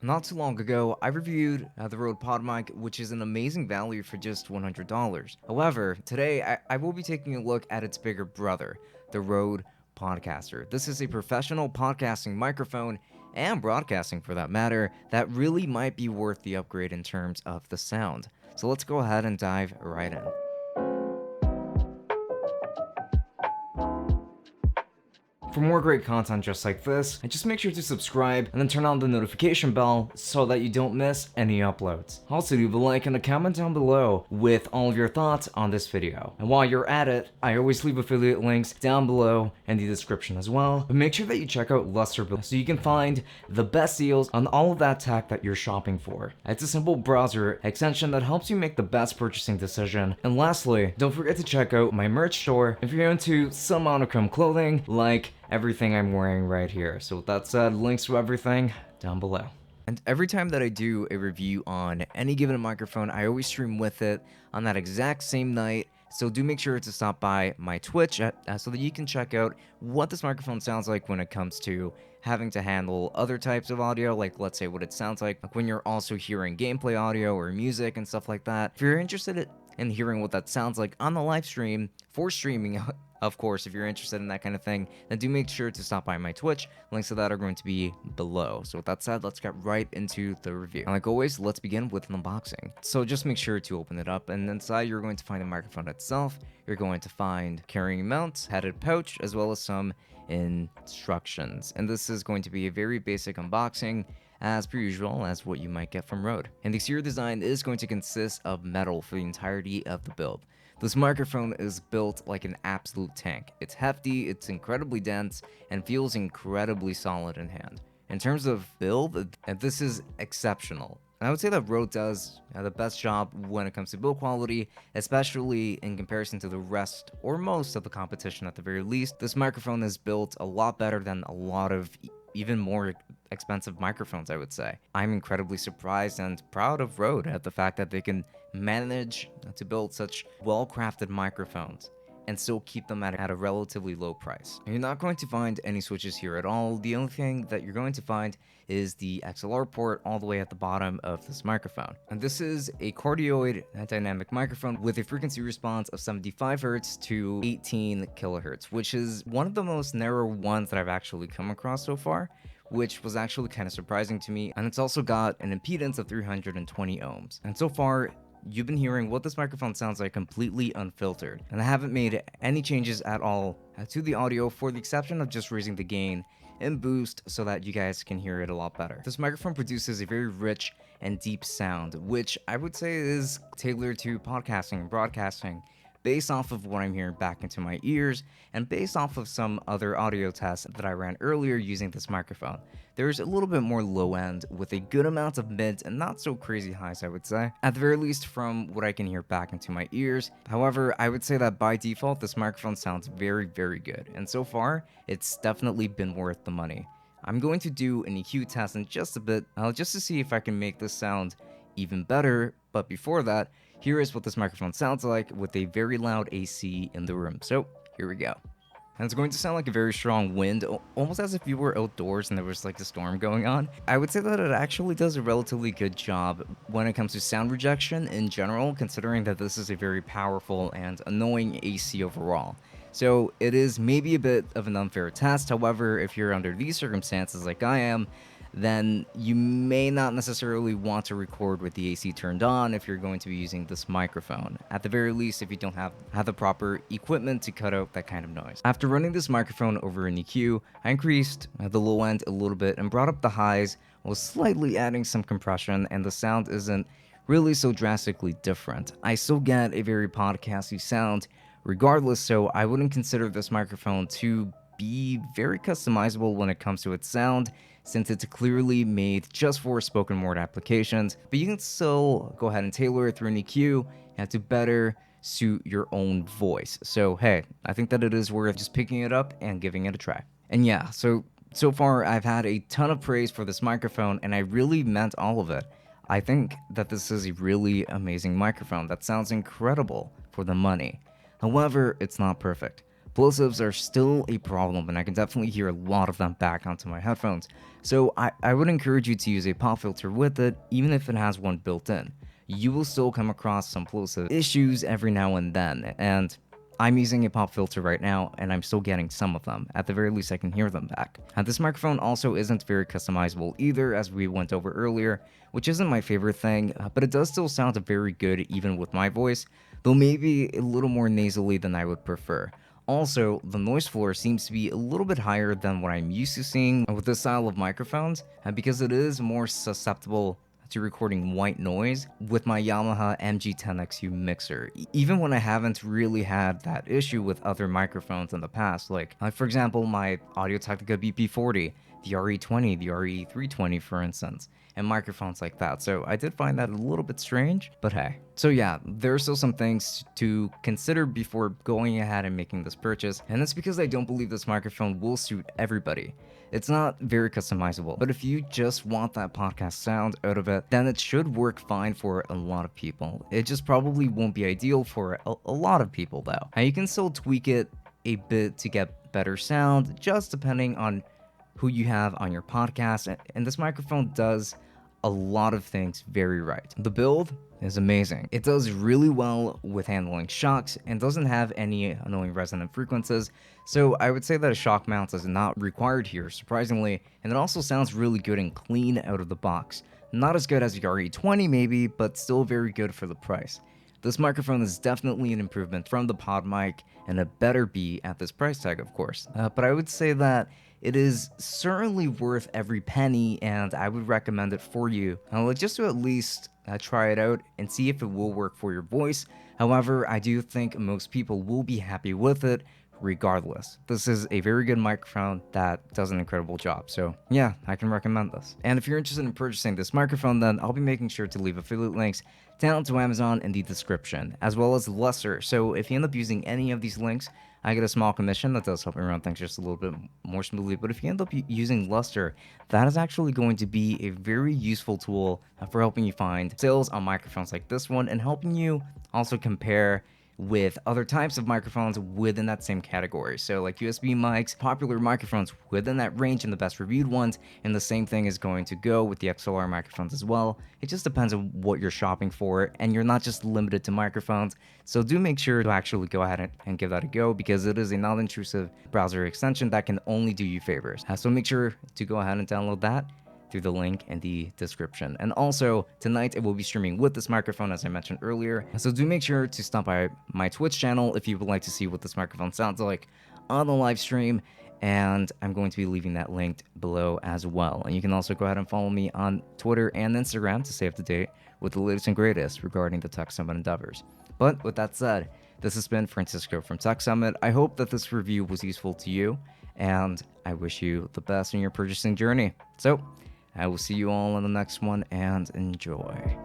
Not too long ago, I reviewed the Rode PodMic, which is an amazing value for just $100. However, today I will be taking a look at its bigger brother, the Rode Podcaster. This is a professional podcasting microphone, and broadcasting for that matter, that really might be worth the upgrade in terms of the sound. So let's go ahead and dive right in. For more great content just like this, just make sure to subscribe and then turn on the notification bell so that you don't miss any uploads. Also leave a like and a comment down below with all of your thoughts on this video. And while you're at it, I always leave affiliate links down below in the description as well. But make sure that you check out Lukrembo so you can find the best deals on all of that tech that you're shopping for. It's a simple browser extension that helps you make the best purchasing decision. And lastly, don't forget to check out my merch store if you're into some monochrome clothing like everything I'm wearing right here. So with that said, links to everything down below. And every time that I do a review on any given microphone, I always stream with it on that exact same night. So do make sure to stop by my Twitch so that you can check out what this microphone sounds like when it comes to having to handle other types of audio, like let's say what it sounds like when you're also hearing gameplay audio or music and stuff like that. If you're interested in hearing what that sounds like on the live stream for streaming, of course, if you're interested in that kind of thing, then do make sure to stop by my Twitch. Links to that are going to be below. So with that said, let's get right into the review. And like always, let's begin with an unboxing. So just make sure to open it up, and inside you're going to find the microphone itself. You're going to find carrying mount, headed pouch, as well as some instructions. And this is going to be a very basic unboxing, as per usual, as what you might get from Rode. And the exterior design is going to consist of metal for the entirety of the build. This microphone is built like an absolute tank. It's hefty, it's incredibly dense, and feels incredibly solid in hand. In terms of build, this is exceptional. And I would say that Rode does the best job when it comes to build quality, especially in comparison to the rest or most of the competition at the very least. This microphone is built a lot better than a lot of even more expensive microphones, I would say. I'm incredibly surprised and proud of Rode at the fact that they can manage to build such well-crafted microphones and still keep them at a relatively low price. And you're not going to find any switches here at all. The only thing that you're going to find is the XLR port all the way at the bottom of this microphone. And this is a cardioid dynamic microphone with a frequency response of 75 Hz to 18 kHz, which is one of the most narrow ones that I've actually come across so far, which was actually kind of surprising to me. And it's also got an impedance of 320 ohms. And so far, you've been hearing what this microphone sounds like completely unfiltered, and I haven't made any changes at all to the audio, for the exception of just raising the gain and boost so that you guys can hear it a lot better. This microphone produces a very rich and deep sound, which I would say is tailored to podcasting and broadcasting, based off of what I'm hearing back into my ears and based off of some other audio tests that I ran earlier using this microphone. There's a little bit more low end with a good amount of mids and not so crazy highs, I would say, at the very least from what I can hear back into my ears. However, I would say that by default, this microphone sounds very, very good, and so far, it's definitely been worth the money. I'm going to do an EQ test in just a bit, just to see if I can make this sound even better, but before that, here is what this microphone sounds like with a very loud AC in the room. So here we go. And it's going to sound like a very strong wind, almost as if you were outdoors and there was like a storm going on. I would say that it actually does a relatively good job when it comes to sound rejection in general, considering that this is a very powerful and annoying AC overall. So it is maybe a bit of an unfair test. However, if you're under these circumstances like I am, then you may not necessarily want to record with the AC turned on if you're going to be using this microphone. At the very least, if you don't have the proper equipment to cut out that kind of noise. After running this microphone over an EQ, I increased the low end a little bit and brought up the highs while slightly adding some compression, and the sound isn't really so drastically different. I still get a very podcasty sound regardless, so I wouldn't consider this microphone to be very customizable when it comes to its sound, since it's clearly made just for spoken word applications, but you can still go ahead and tailor it through an EQ and to better suit your own voice. So hey, I think that it is worth just picking it up and giving it a try. And yeah, so far I've had a ton of praise for this microphone, and I really meant all of it. I think that this is a really amazing microphone that sounds incredible for the money. However, it's not perfect. Plosives are still a problem, and I can definitely hear a lot of them back onto my headphones. So I would encourage you to use a pop filter with it, even if it has one built in. You will still come across some plosive issues every now and then, and I'm using a pop filter right now, and I'm still getting some of them. At the very least, I can hear them back. And this microphone also isn't very customizable either, as we went over earlier, which isn't my favorite thing, but it does still sound very good even with my voice, though maybe a little more nasally than I would prefer. Also, the noise floor seems to be a little bit higher than what I'm used to seeing with this style of microphones, because it is more susceptible to recording white noise with my Yamaha MG10XU mixer, even when I haven't really had that issue with other microphones in the past, like for example my Audio-Technica BP40, the RE20, the RE320 for instance, and microphones like that. So I did find that a little bit strange, but hey. So yeah, there are still some things to consider before going ahead and making this purchase, and that's because I don't believe this microphone will suit everybody. It's not very customizable, but if you just want that podcast sound out of it, then it should work fine for a lot of people. It just probably won't be ideal for a lot of people though. And you can still tweak it a bit to get better sound, just depending on who you have on your podcast, and this microphone does a lot of things very right. The build is amazing. It does really well with handling shocks and doesn't have any annoying resonant frequencies, so I would say that a shock mount is not required here, surprisingly, and it also sounds really good and clean out of the box. Not as good as the RE20 maybe, but still very good for the price. This microphone is definitely an improvement from the pod mic, and it better be at this price tag, of course. But I would say that it is certainly worth every penny, and I would recommend it for you, just to at least try it out and see if it will work for your voice. However, I do think most people will be happy with it regardless. This is a very good microphone that does an incredible job, so yeah, I can recommend this. And if you're interested in purchasing this microphone, then I'll be making sure to leave affiliate links down to Amazon in the description, as well as Luster. So if you end up using any of these links, I get a small commission. That does help me run things just a little bit more smoothly. But if you end up using Luster, that is actually going to be a very useful tool for helping you find sales on microphones like this one, and helping you also compare with other types of microphones within that same category. So like USB mics, popular microphones within that range, and the best reviewed ones, and the same thing is going to go with the XLR microphones as well. It just depends on what you're shopping for, and you're not just limited to microphones. So do make sure to actually go ahead and give that a go, because it is a non-intrusive browser extension that can only do you favors. So make sure to go ahead and download that through the link in the description. And also, tonight it will be streaming with this microphone, as I mentioned earlier, so do make sure to stop by my Twitch channel if you would like to see what this microphone sounds like on the live stream, and I'm going to be leaving that linked below as well. And you can also go ahead and follow me on Twitter and Instagram to stay up to date with the latest and greatest regarding the Tech Summit endeavors. But with that said, this has been Francisco from Tech Summit. I hope that this review was useful to you, and I wish you the best in your purchasing journey. So I will see you all in the next one, and enjoy.